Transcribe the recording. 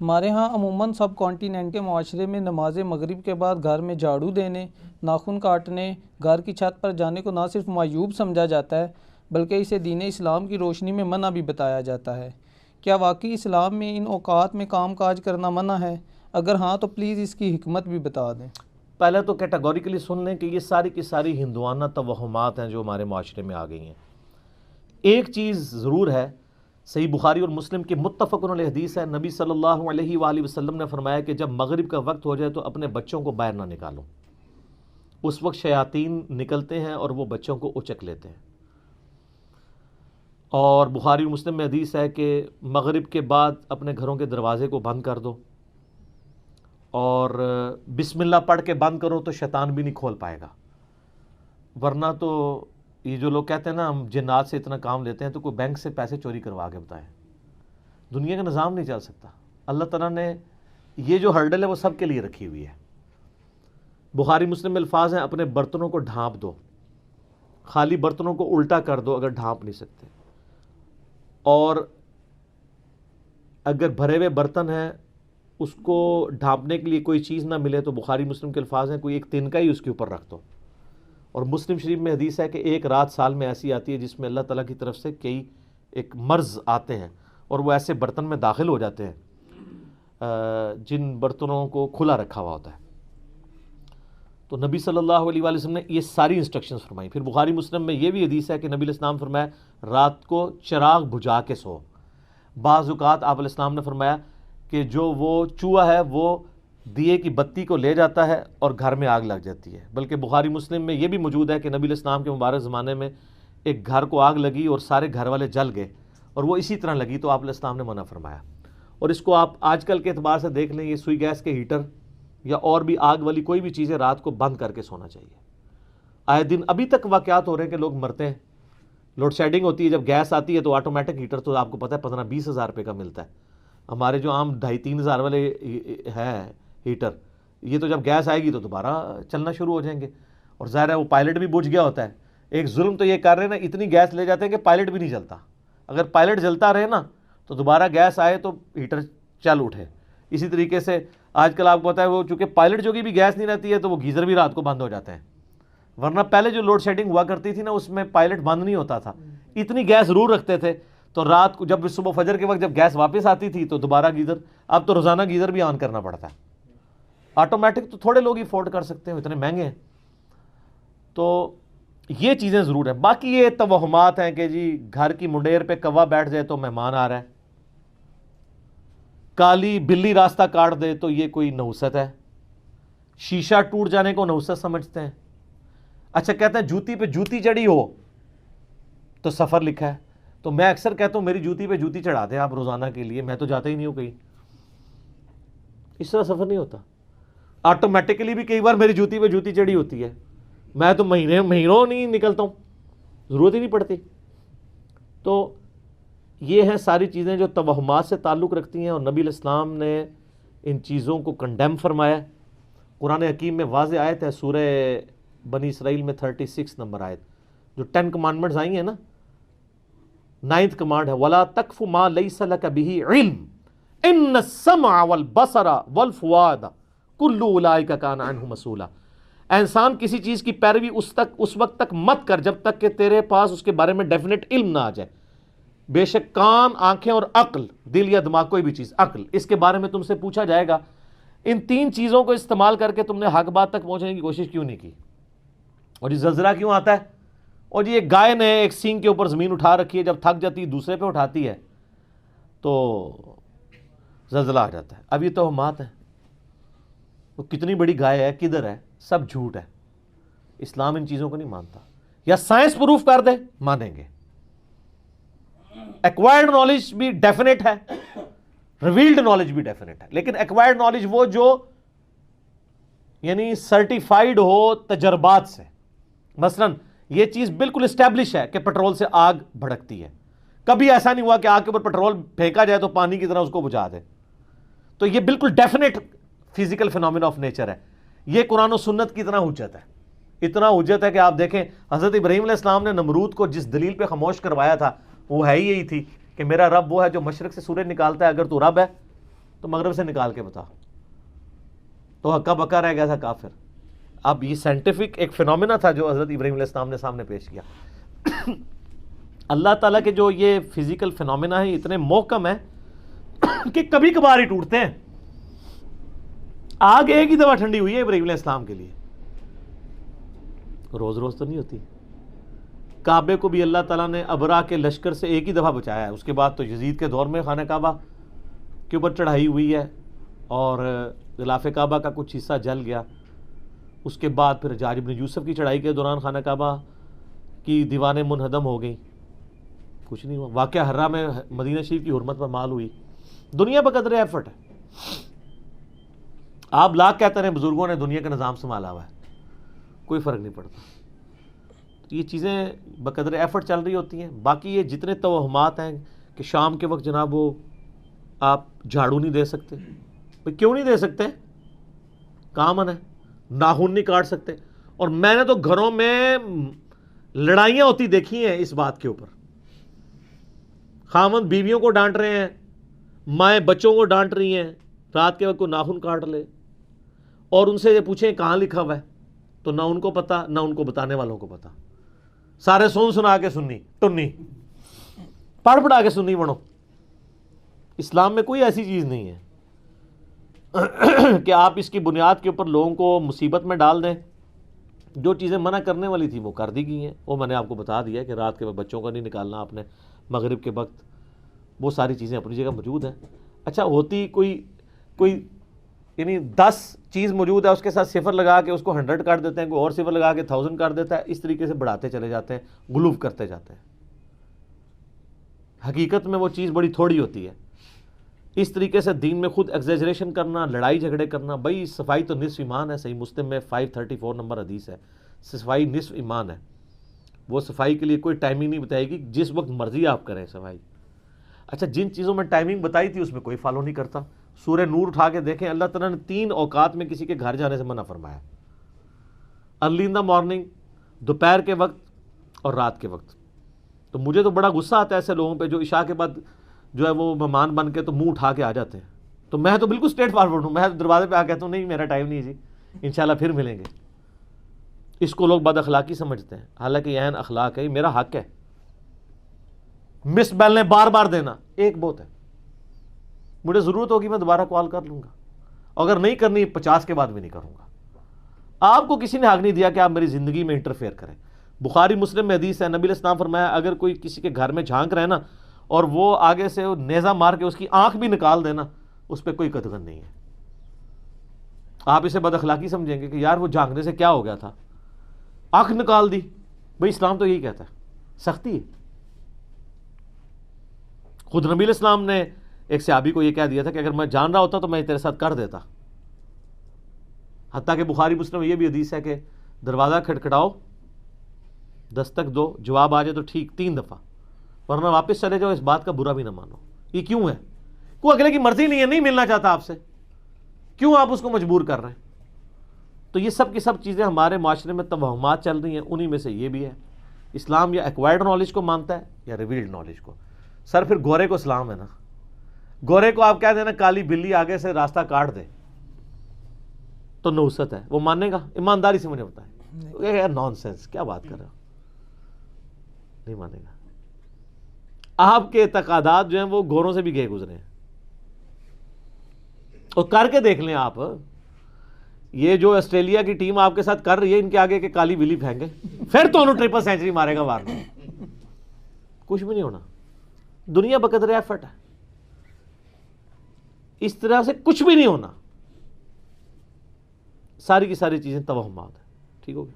ہمارے ہاں عموماً سب کانٹیننٹ کے معاشرے میں نماز مغرب کے بعد گھر میں جھاڑو دینے، ناخن کاٹنے، گھر کی چھت پر جانے کو نہ صرف معیوب سمجھا جاتا ہے بلکہ اسے دین اسلام کی روشنی میں منع بھی بتایا جاتا ہے۔ کیا واقعی اسلام میں ان اوقات میں کام کاج کرنا منع ہے؟ اگر ہاں تو پلیز اس کی حکمت بھی بتا دیں۔ پہلے تو کیٹاگوریکلی سن لیں کہ یہ ساری کی ساری ہندوانہ توہمات ہیں جو ہمارے معاشرے میں آ گئی ہیں۔ ایک چیز ضرور ہے، صحیح بخاری اور مسلم کی متفق علیہ حدیث ہے، نبی صلی اللہ علیہ وآلہ وسلم نے فرمایا کہ جب مغرب کا وقت ہو جائے تو اپنے بچوں کو باہر نہ نکالو۔ اس وقت شیاطین نکلتے ہیں اور وہ بچوں کو اچک لیتے ہیں۔ اور بخاری اور مسلم میں حدیث ہے کہ مغرب کے بعد اپنے گھروں کے دروازے کو بند کر دو اور بسم اللہ پڑھ کے بند کرو تو شیطان بھی نہیں کھول پائے گا، ورنہ تو یہ جو لوگ کہتے ہیں نا ہم جنات سے اتنا کام لیتے ہیں، تو کوئی بینک سے پیسے چوری کروا کے بتائیں، دنیا کا نظام نہیں چل سکتا۔ اللہ تعالیٰ نے یہ جو ہرڈل ہے وہ سب کے لیے رکھی ہوئی ہے۔ بخاری مسلم میں الفاظ ہیں، اپنے برتنوں کو ڈھانپ دو، خالی برتنوں کو الٹا کر دو اگر ڈھانپ نہیں سکتے، اور اگر بھرے ہوئے برتن ہیں اس کو ڈھانپنے کے لیے کوئی چیز نہ ملے تو بخاری مسلم کے الفاظ ہیں کوئی ایک تنکا ہی اس کے اوپر رکھ دو۔ اور مسلم شریف میں حدیث ہے کہ ایک رات سال میں ایسی آتی ہے جس میں اللہ تعالیٰ کی طرف سے کئی ایک مرض آتے ہیں اور وہ ایسے برتن میں داخل ہو جاتے ہیں جن برتنوں کو کھلا رکھا ہوا ہوتا ہے۔ تو نبی صلی اللہ علیہ وآلہ وسلم نے یہ ساری انسٹرکشنز فرمائی۔ پھر بخاری مسلم میں یہ بھی حدیث ہے کہ نبی علیہ السلام فرمایا رات کو چراغ بجھا کے سو۔ بعض اوقات آپ علیہ السلام نے فرمایا کہ جو وہ چوہا ہے وہ دیے کی بتی کو لے جاتا ہے اور گھر میں آگ لگ جاتی ہے۔ بلکہ بخاری مسلم میں یہ بھی موجود ہے کہ نبی علیہ السلام کے مبارک زمانے میں ایک گھر کو آگ لگی اور سارے گھر والے جل گئے اور وہ اسی طرح لگی، تو آپ علیہ السلام نے منع فرمایا۔ اور اس کو آپ آج کل کے اعتبار سے دیکھ لیں، یہ سوئی گیس کے ہیٹر یا اور بھی آگ والی کوئی بھی چیزیں رات کو بند کر کے سونا چاہیے۔ آئے دن ابھی تک واقعات ہو رہے ہیں کہ لوگ مرتے ہیں۔ لوڈ شیڈنگ ہوتی ہے، جب گیس آتی ہے تو آٹومیٹک ہیٹر تو آپ کو پتہ ہے 15-20 ہزار روپے کا ملتا ہے۔ ہمارے جو عام 2,5-3 ہزار والے ہیں ہیٹر، یہ تو جب گیس آئے گی تو دوبارہ چلنا شروع ہو جائیں گے، اور ظاہر ہے وہ پائلٹ بھی بجھ گیا ہوتا ہے۔ ایک ظلم تو یہ کر رہے ہیں نا، اتنی گیس لے جاتے ہیں کہ پائلٹ بھی نہیں جلتا۔ اگر پائلٹ جلتا رہے نا تو دوبارہ گیس آئے تو ہیٹر چل اٹھے۔ اسی طریقے سے آج کل آپ کو پتہ ہے وہ چونکہ پائلٹ جو کی بھی گیس نہیں رہتی ہے تو وہ گیزر بھی رات کو بند ہو جاتے ہیں، ورنہ پہلے جو لوڈ شیڈنگ ہوا کرتی تھی نا اس میں پائلٹ بند نہیں ہوتا تھا، اتنی گیس ضرور رکھتے تھے، تو رات کو جب صبح فجر کے وقت جب گیس واپس آتی تھی تو دوبارہ گیزر، اب تو روزانہ گیزر بھی آن کرنا پڑتا ہے۔ آٹومیٹک تو تھوڑے لوگ ہی افورڈ کر سکتے ہیں، اتنے مہنگے ہیں۔ تو یہ چیزیں ضرور ہیں۔ باقی یہ توہمات ہیں کہ جی گھر کی منڈیر پہ کوا بیٹھ جائے تو مہمان آ رہا ہے، کالی بلی راستہ کاٹ دے تو یہ کوئی نحوست ہے، شیشہ ٹوٹ جانے کو نحوست سمجھتے ہیں۔ اچھا کہتے ہیں جوتی پہ جوتی چڑھی ہو تو سفر لکھا ہے، تو میں اکثر کہتا ہوں میری جوتی پہ جوتی چڑھا دیں آپ روزانہ کے لیے، میں تو جاتا ہی نہیں ہوں کہیں۔ اس طرح سفر نہیں ہوتا، آٹومیٹکلی بھی کئی بار میری جوتی پہ جوتی چڑھی ہوتی ہے، میں تو مہینوں نہیں نکلتا ہوں، ضرورت ہی نہیں پڑتی۔ تو یہ ہیں ساری چیزیں جو توہمات سے تعلق رکھتی ہیں، اور نبی علیہ السلام نے ان چیزوں کو کنڈیم فرمایا۔ قرآن حکیم میں واضح آیت ہے، سورہ بنی اسرائیل میں 36 نمبر آیت، جو 10 کمانڈمنٹس آئی ہیں نا، 9th کمانڈ ہے وَلَا تَقْفُ مَا لَيْسَ لَكَ بِهِ عِلْمٌ إِنَّ السَّمْعَ وَالْبَصَرَ وَالْفُؤَادَ كُلُّ أُولَٰئِكَ كَانَ عَنْهُ مسؤولا۔ اے انسان کسی چیز کی پیروی اس وقت تک مت کر جب تک کہ تیرے پاس اس کے بارے میں ڈیفینیٹ علم نہ آ جائے۔ بے شک کان، آنکھیں اور عقل، دل یا دماغ کوئی بھی چیز، عقل، اس کے بارے میں تم سے پوچھا جائے گا۔ ان 3 چیزوں کو استعمال کر کے تم نے حق بات تک پہنچنے کی کوشش کیوں نہیں کی؟ اور یہ زلزلہ کیوں آتا ہے؟ اور یہ گائے نے ایک سینگ کے اوپر زمین اٹھا رکھی ہے، جب تھک جاتی ہے دوسرے پہ اٹھاتی ہے تو زلزلہ آ جاتا ہے۔ اب یہ توہمات ہیں، وہ کتنی بڑی گائے ہے، کدھر ہے، سب جھوٹ ہے۔ اسلام ان چیزوں کو نہیں مانتا، یا سائنس پروف کر دے مانیں گے۔ ایکوائرڈ نالج بھی ڈیفینیٹ ہے، ریویلڈ نالج بھی ڈیفینیٹ ہے، لیکن ایکوائرڈ نالج وہ جو یعنی سرٹیفائیڈ ہو تجربات سے۔ مثلا یہ چیز بالکل اسٹیبلش ہے کہ پیٹرول سے آگ بھڑکتی ہے، کبھی ایسا نہیں ہوا کہ آگ کے اوپر پیٹرول پھینکا جائے تو پانی کی طرح اس کو بجھا دے، تو یہ بالکل definite physical phenomena of nature ہے۔ یہ قرآن و سنت کی طرح حجت ہے، اتنا حجت ہے کہ آپ دیکھیں حضرت ابراہیم علیہ السلام نے نمرود کو جس دلیل پہ خاموش کروایا تھا وہ ہے ہی یہی تھی کہ میرا رب وہ ہے جو مشرق سے سورج نکالتا ہے، اگر تو رب ہے تو مغرب سے نکال کے بتا، تو ہکا بکا رہ گیا تھا کافر. اب یہ سائنٹیفک ایک فینومینا تھا جو حضرت ابراہیم علیہ السلام نے سامنے پیش کیا. اللہ تعالیٰ کے جو یہ فزیکل فینومینا ہیں اتنے محکم ہیں کہ کبھی کبھار ہی ٹوٹتے ہیں. آگ ایک ہی دفعہ ٹھنڈی ہوئی ہے ابراہیم علیہ السلام کے لیے، روز روز تو نہیں ہوتی. کعبے کو بھی اللہ تعالیٰ نے ابرا کے لشکر سے ایک ہی دفعہ بچایا ہے. اس کے بعد تو یزید کے دور میں خانہ کعبہ کے اوپر چڑھائی ہوئی ہے اور غلاف کعبہ کا کچھ حصہ جل گیا. اس کے بعد پھر حجاج بن یوسف کی چڑھائی کے دوران خانہ کعبہ کی دیواریں منہدم ہو گئیں، کچھ نہیں ہوا. واقعہ حرہ میں مدینہ شریف کی حرمت پر مال ہوئی. دنیا بقدر ایفرٹ ہے. آپ لاکھ کہتے ہیں بزرگوں نے دنیا کا نظام سنبھالا ہوا ہے، کوئی فرق نہیں پڑتا. یہ چیزیں بقدر ایفرٹ چل رہی ہوتی ہیں. باقی یہ جتنے توہمات ہیں کہ شام کے وقت جناب وہ آپ جھاڑو نہیں دے سکتے، بھئی کیوں نہیں دے سکتے؟ کامن ہے. ناخن نہیں کاٹ سکتے. اور میں نے تو گھروں میں لڑائیاں ہوتی دیکھی ہیں اس بات کے اوپر. خاوند بیویوں کو ڈانٹ رہے ہیں، مائیں بچوں کو ڈانٹ رہی ہیں، رات کے وقت کو ناخن کاٹ لے اور ان سے یہ پوچھیں کہاں لکھا ہوا ہے، تو نہ ان کو پتا نہ ان کو بتانے والوں کو پتا. سارے سنا کے سننی ٹنی پڑھ پڑھا کے سننی بنو. اسلام میں کوئی ایسی چیز نہیں ہے کہ آپ اس کی بنیاد کے اوپر لوگوں کو مصیبت میں ڈال دیں. جو چیزیں منع کرنے والی تھی وہ کر دی گئی ہیں. وہ میں نے آپ کو بتا دیا کہ رات کے وقت بچوں کا نہیں نکالنا آپ نے، مغرب کے وقت وہ ساری چیزیں اپنی جگہ موجود ہیں. اچھا ہوتی کوئی یعنی 10 چیز موجود ہے، اس کے ساتھ صفر لگا کے اس کو 100 کر دیتے ہیں، کوئی اور صفر لگا کے 1000 کر دیتا ہے. اس طریقے سے بڑھاتے چلے جاتے ہیں، غلوف کرتے جاتے ہیں. حقیقت میں وہ چیز بڑی تھوڑی ہوتی ہے. اس طریقے سے دین میں خود ایگزیجریشن کرنا، لڑائی جھگڑے کرنا. بھائی صفائی تو نصف ایمان ہے. صحیح مسلم میں 534 نمبر حدیث ہے، صفائی نصف ایمان ہے. وہ صفائی کے لیے کوئی ٹائمنگ نہیں بتائے گی، جس وقت مرضی آپ کریں صفائی. اچھا جن چیزوں میں ٹائمنگ بتائی تھی اس میں کوئی فالو نہیں کرتا. سورہ نور اٹھا کے دیکھیں، اللہ تعالیٰ نے 3 اوقات میں کسی کے گھر جانے سے منع فرمایا. ارلی ان دا مارننگ، دوپہر کے وقت اور رات کے وقت. تو مجھے تو بڑا غصہ آتا ہے ایسے لوگوں پہ جو عشاء کے بعد جو ہے وہ مہمان بن کے تو منہ اٹھا کے آ جاتے ہیں. تو میں تو بالکل اسٹریٹ فارورڈ ہوں. میں دروازے پہ آ کہتا ہوں نہیں میرا ٹائم نہیں جی، انشاءاللہ پھر ملیں گے. اس کو لوگ بد اخلاقی سمجھتے ہیں، حالانکہ یہ عین اخلاق ہے، یہ میرا حق ہے. مس بیل نے بار بار دینا ایک بہت ہے. مجھے ضرورت ہوگی میں دوبارہ کال کر لوں گا، اگر نہیں کرنی 50 کے بعد بھی نہیں کروں گا. آپ کو کسی نے حق نہیں دیا کہ آپ میری زندگی میں انٹرفیئر کریں. بخاری مسلم میں حدیث ہے، نبی علیہ السلام فرمایا اگر کوئی کسی کے گھر میں جھانک رہے نا اور وہ آگے سے نیزہ مار کے اس کی آنکھ بھی نکال دینا، اس پہ کوئی قدغن نہیں ہے. آپ اسے بد اخلاقی سمجھیں گے کہ یار وہ جھانکنے سے کیا ہو گیا تھا، آنکھ نکال دی. بھئی اسلام تو یہی کہتا ہے، سختی ہے. خود نبی علیہ السلام نے ایک صحابی کو یہ کہہ دیا تھا کہ اگر میں جان رہا ہوتا تو میں تیرے ساتھ کر دیتا. حتیٰ کہ بخاری مسلم میں یہ بھی حدیث ہے کہ دروازہ کھٹکھٹاؤ، دستک دو، جواب آ جائے تو ٹھیک 3 دفعہ، ورنہ واپس چلے جاؤ. اس بات کا برا بھی نہ مانو. یہ کیوں ہے؟ کوئی اگلے کی مرضی نہیں ہے، نہیں ملنا چاہتا آپ سے، کیوں آپ اس کو مجبور کر رہے ہیں؟ تو یہ سب کی سب چیزیں ہمارے معاشرے میں توہمات چل رہی ہیں. انہی میں سے یہ بھی ہے. اسلام یا ایکوائرڈ نالج کو مانتا ہے یا ریویلڈ نالج کو. سر پھر گورے کو اسلام ہے نا. گورے کو آپ کہہ دینا کالی بلی آگے سے راستہ کاٹ دے تو نحوست ہے، وہ مانے گا؟ ایمانداری سے مجھے بتائیں. نان سینس، کیا بات کر رہے ہو؟ نہیں مانے گا. آپ کے اعتقادات جو ہیں وہ گوروں سے بھی گئے گزرے ہیں. اور کر کے دیکھ لیں آپ، یہ جو آسٹریلیا کی ٹیم آپ کے ساتھ کر رہی ہے، ان کے آگے کہ کالی بلی پھینکے پھر تو انہوں 3 سینچری مارے گا وارن. کچھ بھی نہیں ہونا. دنیا بقدر ایفرٹ ہے. اس طرح سے کچھ بھی نہیں ہونا. ساری کی ساری چیزیں توہمات ہیں. ٹھیک ہو گیا؟